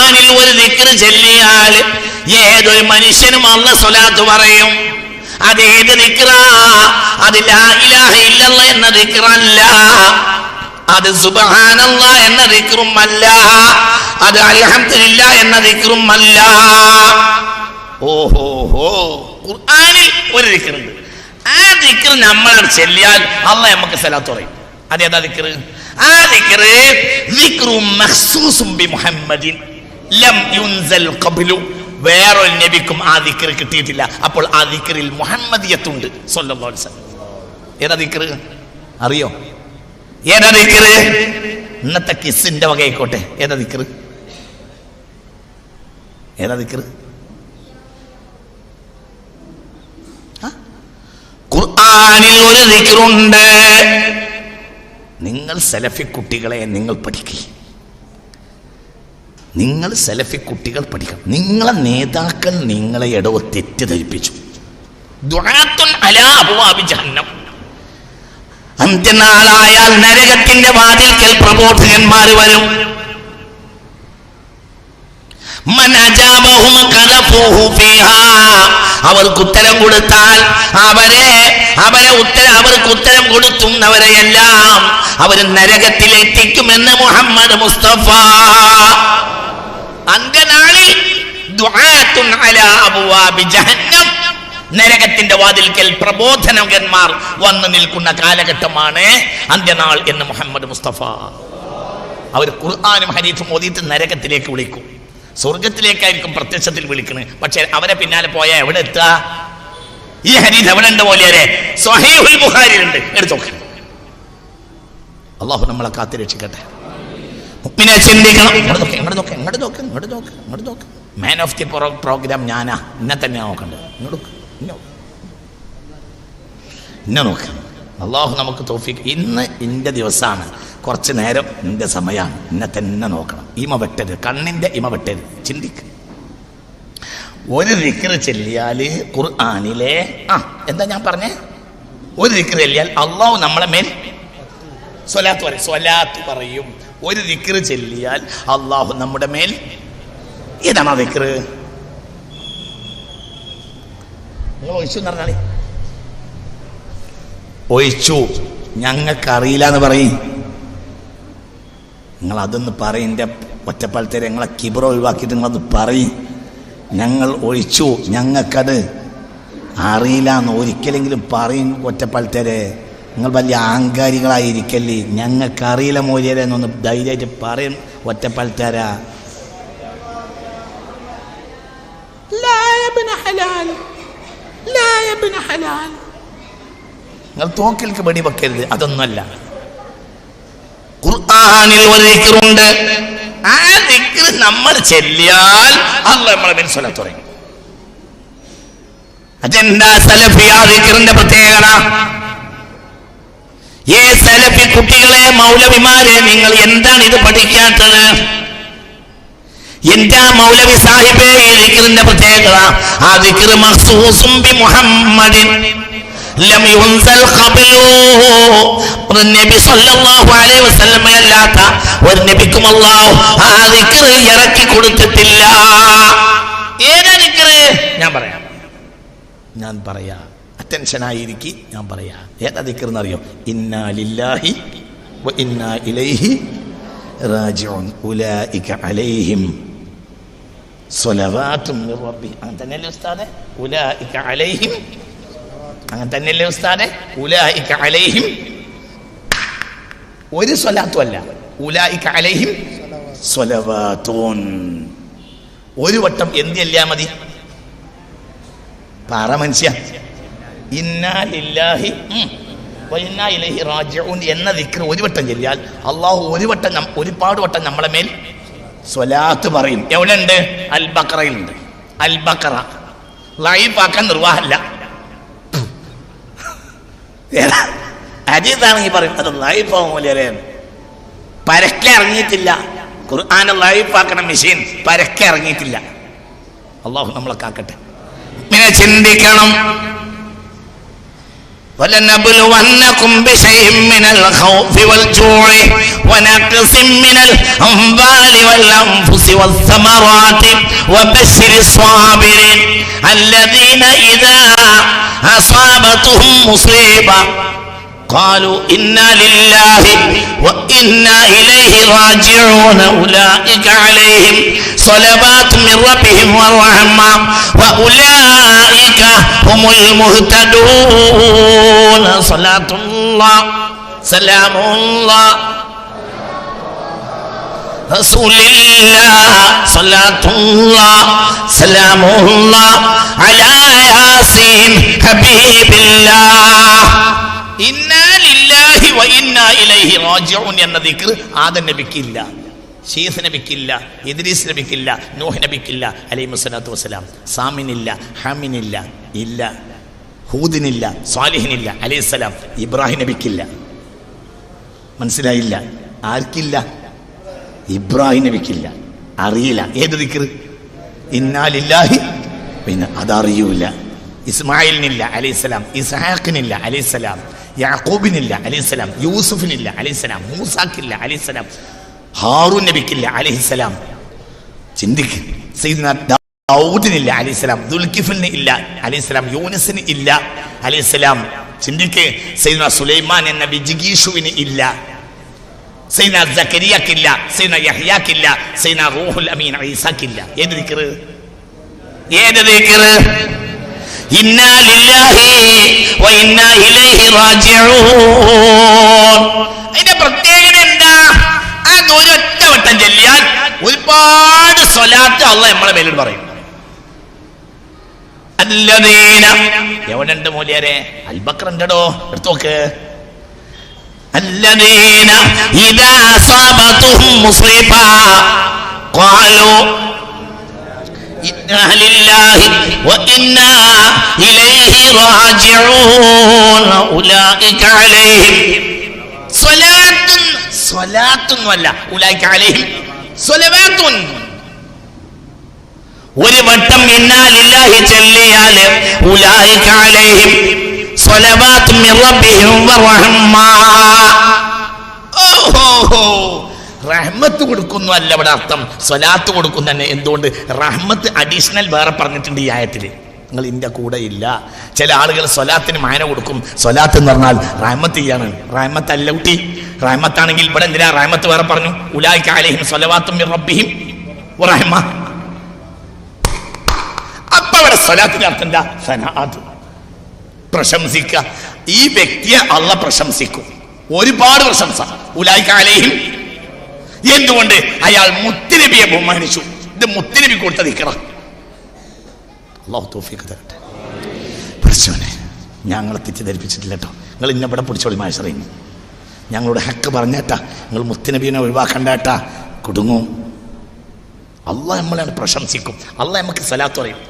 ഖുർആനിൽ ഒരു ദിക്ർ ചൊല്ലിയാൽ ഏതൊരു മനുഷ്യനും അല്ലാഹു സ്വലാത്ത് പറയും. അതേത് ദിക്റാ? അത് ലാ ഇലാഹ ഇല്ലല്ലാഹ് എന്ന ദിക്റല്ല, അത് സുബ്ഹാനല്ലാഹ് എന്ന ദിക്റും അല്ല, അത് അൽഹംദുലില്ലാഹ് എന്ന ദിക്റും അല്ല. ഓഹോ, ഖുർആനിൽ ഒരു ദിക്റുണ്ട്. ആ ദിക്ർ നമ്മൾ ചൊല്ലിയാൽ അല്ലാഹ് നമുക്ക് സ്വലാത്ത് പറയും. അതേതാ ദിക്ർ? ആ ദിക്ർ ദിക്റും മഖ്സൂസും ബി മുഹമ്മദിൻ ലം യുൻസൽ ഖബ്ലു. വേറൊരു നബിക്കും ആ ദിക്ർ കിട്ടിയിട്ടില്ല. അപ്പോൾ ആ ദിക്റിൽ മുഹമ്മദിയത്തുണ്ട് സ്വല്ലല്ലാഹു അലൈഹി വസല്ലം. ഏതാ ദിക്ർ അറിയോ? ഏതാ ദിക്ർ? ഇന്നത്തെ കിസിന്റെ വകയായിക്കോട്ടെ. ഏതാ ദിക്ർ? ഏതാ ദിക്ർ? ഖുർആനിൽ ഒരു ദിക്റുണ്ട്. നിങ്ങൾ സലഫി കുട്ടികളെ നിങ്ങൾ പഠിക്കുക. നിങ്ങൾ സലഫി കുട്ടികൾ പഠിക്കണം. നിങ്ങളെ നേതാക്കൾ നിങ്ങളെ ഇടവ് തെറ്റിദ്ധരിപ്പിച്ചു. ദുആത്തുൻ അലാ അബ്വാബി ജഹന്നം. അന്ത്യനാളായാൽ നരകത്തിന്റെ വാതിൽക്കൽ പ്രബോധകന്മാർ വരും. മൻ അജാബഹും ഖദഫൂഹു ഫീഹാ. അവർക്ക് ഉത്തരം കൊടുത്താൽ അവർക്ക് ഉത്തരം കൊടുത്തുന്നവരെയെല്ലാം അവർ നരകത്തിലെത്തിക്കുമെന്ന് മുഹമ്മദ് മുസ്തഫ. അന്ത്യനാളിൽ ദുആത്തുൻ അലാ അബ്വാബി ജഹന്നം, നരകത്തിന്റെ വാതിൽക്കൽ പ്രബോധനകന്മാർ വന്നു നിൽക്കുന്ന കാലഘട്ടമാണ് അന്ത്യനാൾ എന്ന് മുഹമ്മദ് മുസ്തഫ. അവർ ഖുർആനും ഹദീസും ഓതിയിട്ട് നരകത്തിലേക്ക് വിളിക്കും. സ്വർഗത്തിലേക്കായിരിക്കും പ്രത്യക്ഷത്തിൽ വിളിക്കുന്നത്. പക്ഷെ അവരെ പിന്നാലെ പോയാൽ എവിടെ എത്തുക? ഈ ഹദീസ് എവിടെ ഉണ്ട് പോലെ? സ്വഹീഹുൽ ബുഖാരിയിലുണ്ട്. എടുത്തോക്കെ. അല്ലാഹു നമ്മളെ കാത്തു രക്ഷിക്കട്ടെ. മുഅ്മിനെ ചിന്തിക്കണം. ഇങ്ങോട്ട് നോക്ക്. മാൻ ഓഫ് ദി പ്രോഗ്രാം ഞാനാ. എന്നെ തന്നെ നോക്കണ്ടേ? ഇന്നെ നോക്ക്. അല്ലാഹു നമുക്ക് തൗഫീഖ്. ഇന്ന് ഇന്റെ ദിവസമാണ്. കുറച്ച് നേരം നിന്റെ സമയമാണ്. എന്നെ തന്നെ നോക്കണം. ഇമ വെട്ടരുത്, കണ്ണിന്റെ ഇമ വെട്ടരുത്. ചിന്തിക്ക്. ഒരു ദിക്ർ ചൊല്ലിയാൽ ഖുർആനിലെ എന്താ ഞാൻ പറഞ്ഞേ? ഒരു ദിക്ർ ചൊല്ലിയാൽ അല്ലാഹു നമ്മളെ മേൽ സ്വലാത്ത് പറയും. ഒരു ദിക്ർ ചൊല്ലിയാൽ അല്ലാഹു നമ്മുടെ മേൽ. ഏതാണ് ആ ദിക്ർ? നിങ്ങൾ ഒഴിച്ചു എന്ന് പറഞ്ഞാൽ ഒഴിച്ചു, ഞങ്ങൾക്കറിയില്ല എന്ന് പറയും. നിങ്ങൾ അതൊന്ന് പറയും. എൻ്റെ ഒറ്റപ്പാലത്തേരെ നിങ്ങളെ കിബറ ഒഴിവാക്കിയിട്ട് നിങ്ങളത് പറയും. ഞങ്ങൾ ഒഴിച്ചു, ഞങ്ങൾക്കത് അറിയില്ല എന്ന് ഒരിക്കലെങ്കിലും പറയും. ഒറ്റപ്പാലത്തേരെ നിങ്ങൾ വലിയ ആങ്കാരികളായിരിക്കല്ലേ. ഞങ്ങൾക്കറിയില്ല മോലിയരെ എന്നൊന്ന് ധൈര്യമായിട്ട് പറയും. ഒറ്റപ്പാലത്തേരാ നിങ്ങൾ തോക്കിൽക്ക് വെടി വെക്കരുത്. അതൊന്നുമല്ല. ഖുർആനിൽ ഒരു ദിക്റുണ്ട്. ആ ദിക്ർ നമ്മൾ ചൊല്ലിയാൽ അല്ലാഹു നമ്മളെ മേൽ സ്വലാത്ത് പറയും. അതെന്താ സലഫിയ ദിക്റിന്റെ പ്രത്യേകത? ഏ സലഫി കുട്ടികളെ, മൗലവിമാരെ, നിങ്ങൾ എന്താണ് ഇത് പഠിക്കാത്തത്? എന്താ മൗലവി സാഹിബേ ഈ ദിക്റിന്റെ പ്രത്യേകത? ആ ദിക്ർ മഖ്സൂസും ബി മുഹമ്മദിൻ ലം യുൻസൽ ഖബ്ലു. ഒരു നബി സല്ലല്ലാഹു അലൈഹി വസല്ലം അല്ലാത്ത ഒരു നബിക്കും അല്ലാഹു ആ ദിക്ർ ഇറക്കി കൊടുത്തിട്ടില്ല. ഏതാ ദിക്ർ? ഞാൻ പറയാം. അറ്റൻഷൻ ആയിരിക്കും. ഞാൻ പറയാം. ഏതാ ദിക്ർ എന്നറിയോ? ഇന്നാ ലില്ലാഹി വ ഇന്നാ ഇലൈഹി റാജിഊൻ ഉലൈക അലൈഹിം സ്വലവാത്തും മിർ റബ്ബി. അങ്ങനെ തന്നെയല്ലേ ഉസ്താദേ? ഉലൈക അലൈഹിം. അങ്ങനെ തന്നെയല്ലേ ഉസ്താദേ? ഉലൈക അലൈഹിം. ഒരു സ്വലാത്തും അല്ല. ഉലൈക അലൈഹിം സ്വലവാത്തുൻ. ഒരു വട്ടം എന്ത് ചൊല്ലിയാ മതി? പറ മനുഷ്യ. ഇന്നാ ലില്ലാഹി വ ഇന്നാ ഇലൈഹി റാജിഊൻ എന്ന ദിക്ർ ഒരു വട്ടം ചൊല്ലിയാൽ അല്ലാഹു ഒരുപാട് വട്ടം നമ്മളെ മേൽ സ്വലാത്ത് പറയും. എവിടെ ഉണ്ട്? അൽ ബഖറയിലുണ്ട്. അൽ ബഖറ ലൈഫാക്കാൻ നിർവാഹമല്ല. ഹദീസാണെങ്കിൽ പറയും അത് ലൈഫാവും. പരക്കെ ഇറങ്ങിയിട്ടില്ല. ഖുർആൻ ലൈഫാക്കണ മെഷീൻ പരക്കെ ഇറങ്ങിയിട്ടില്ല. അല്ലാഹു നമ്മളെ കാക്കട്ടെ. ഇങ്ങനെ ചിന്തിക്കണം. وَلَنَبْلُوَنَّكُمْ بِشَيْءٍ مِّنَ الْخَوْفِ وَالْجُوعِ وَنَقْصٍ مِّنَ الْأَمْوَالِ وَالْأَنفُسِ وَالثَّمَرَاتِ وَبَشِّرِ الصَّابِرِينَ الَّذِينَ إِذَا أَصَابَتْهُمْ مُصِيبَةٌ قالوا إنا لله وإنا إليه راجعون أولئك عليهم صلوات من ربهم ورحمة وأولئك هم المهتدون صلاة الله سلام الله رسول الله صلاة الله سلام الله على ياسين حبيب الله ഇന്നാ ലില്ലാഹി വ ഇന്നാ ഇലൈഹി റാജിഊൻ എന്ന ദിക്ർ ആദം നബിക്കില്ല, ശീസ് നബിക്കില്ല, ഇദ്രീസ് നബിക്കില്ല, നൂഹ് നബിക്കില്ല അലൈഹിസ്സലാത്തു വസ്സലാം, സാമിനില്ല, ഹാമിനില്ല, ഇല്ല, ഹൂദിനില്ല, സ്വാലിഹിനില്ല അലൈഹിസ്സലാം, ഇബ്രാഹിം നബിക്കില്ല. മനസ്സിലായില്ല? ആർക്കില്ല? ഇബ്രാഹിം നബിക്കില്ല. അറിയില്ല ഏത് ദിക്ർ? ഇന്നാ ലില്ലാഹി, പിന്നെ അതറിയൂല. ഇസ്മായിലിനില്ല അലൈഹിസ്സലാം, ഇസ്ഹാഖിനില്ല അലൈഹിസ്സലാം, യാക്കൂബിനില്ല അലൈഹിസ്സലാം, യൂസുഫിനില്ല അലൈഹിസ്സലാം, മൂസാക്കില്ല അലൈഹിസ്സലാം, ഹാറൂൻ നബിക്കില്ല അലൈഹിസ്സലാം. ചിന്തിക്ക്. സയ്യിദ്നാ ദാവൂദിനില്ല അലൈഹിസ്സലാം, ദുൽകിഫിന് ഇല്ല അലൈഹിസ്സലാം, യൂനുസിന് ഇല്ല അലൈഹിസ്സലാം. ചിന്തിക്ക്. സയ്യിദ്നാ സുലൈമാൻ എന്ന ജിഗീഷുവിന് ഇല്ല, സയ്യിദ്നാ സക്കരിയക്കില്ല, സയ്യിദ്നാ യഹ്യാക്കില്ല, സയ്യിദ്നാ റൂഹുൽ അമീൻ ഈസാക്കില്ല. ഏത് ദിക്ർ? ഏത് ദിക്ർ? ഇന്നാ ലില്ലാഹി വ ഇന്നാ ഇലൈഹി റാജിഊൻ. അതിന്റെ പ്രത്യേകത എന്താ? അത് ഒരൊറ്റ വട്ടം ചൊല്ലിയാൽ ഒരുപാട് സ്വലാത്ത് അല്ലാഹ് നമ്മളെ മേലോട് പറയും. അല്ലദീന, എവിടെ ഉണ്ട് മൂല്യരെ? അൽബക്ര ഉണ്ടോ? എടുത്തു നോക്ക്. അല്ലദീന ഇദാ അസാബതുഹും മുസീബ ഖാലു إنا لله وإنا إليه راجعون أولئك عليهم صلاة ولا أولئك عليهم صلوات. ഒരു വട്ടം ഇന്നാ ലില്ലാഹി ചൊല്ലിയാൽ ഉലൈക അലൈഹിം സ്വലവാത്തു മിർ റബ്ബിഹിം വറഹ്മ. ഓഹോ, റഹ്മത്ത് കൊടുക്കുന്നു അല്ല ഇവിടെ അർത്ഥം, സ്വലാത്ത് കൊടുക്കുന്നു തന്നെ. എന്തുകൊണ്ട്? റഹ്മത്ത് അഡീഷണൽ വേറെ പറഞ്ഞിട്ടുണ്ട് ഈ ആയത്തിൽ. നിങ്ങൾ ഇതിൻ്റെ കൂടെ ഇല്ല. ചില ആളുകൾ സ്വലാത്തിന് മായന കൊടുക്കും. സ്വലാത്ത് എന്ന് പറഞ്ഞാൽ റഹ്മത്ത് ചെയ്യാണ്. റഹ്മത്ത് അല്ല കുട്ടി. റഹ്മത്താണെങ്കിൽ ഇവിടെ എന്തിനാ റഹ്മത്ത് വേറെ പറഞ്ഞു? ഉലൈക അലൈഹിം സ്വലവാത്തും മിർ റബ്ബിഹിം വറഹ്മ. അപ്പൊ ഇവിടെ സ്വലാത്തിന്റെ അർത്ഥം എന്താ? സനാഅത്ത്, പ്രശംസിക്കുക. ഈ വ്യക്തിയെ അള്ളാഹ് പ്രശംസിക്കും, ഒരുപാട് പ്രശംസ. ഉലൈക അലൈഹിം. എന്തുകൊണ്ട്? അയാൾ മുത്തുനബിയെ ബഹുമാനിച്ചു. ഇത് മുത്തുനബി കൊടുത്ത ദിക്റാ. അല്ലാഹു തൗഫീഖ് തരട്ടെ. പഠിച്ചോനെ, ഞങ്ങളെ തെറ്റിദ്ധരിപ്പിച്ചിട്ടില്ല കേട്ടോ. നിങ്ങൾ ഇന്നെ ഇവിടെ പിടിച്ചോളി മാഷറിയും. ഞങ്ങളോട് ഹക്ക് പറഞ്ഞേട്ടാ, നിങ്ങൾ മുത്തുനബീനെ ഒഴിവാക്കണ്ടേട്ടാ, കുടുങ്ങും. അള്ളാഹ് നമ്മളെ പ്രശംസിക്കും. അള്ളാഹ് നമുക്ക് സ്വലാത്ത് പറയും.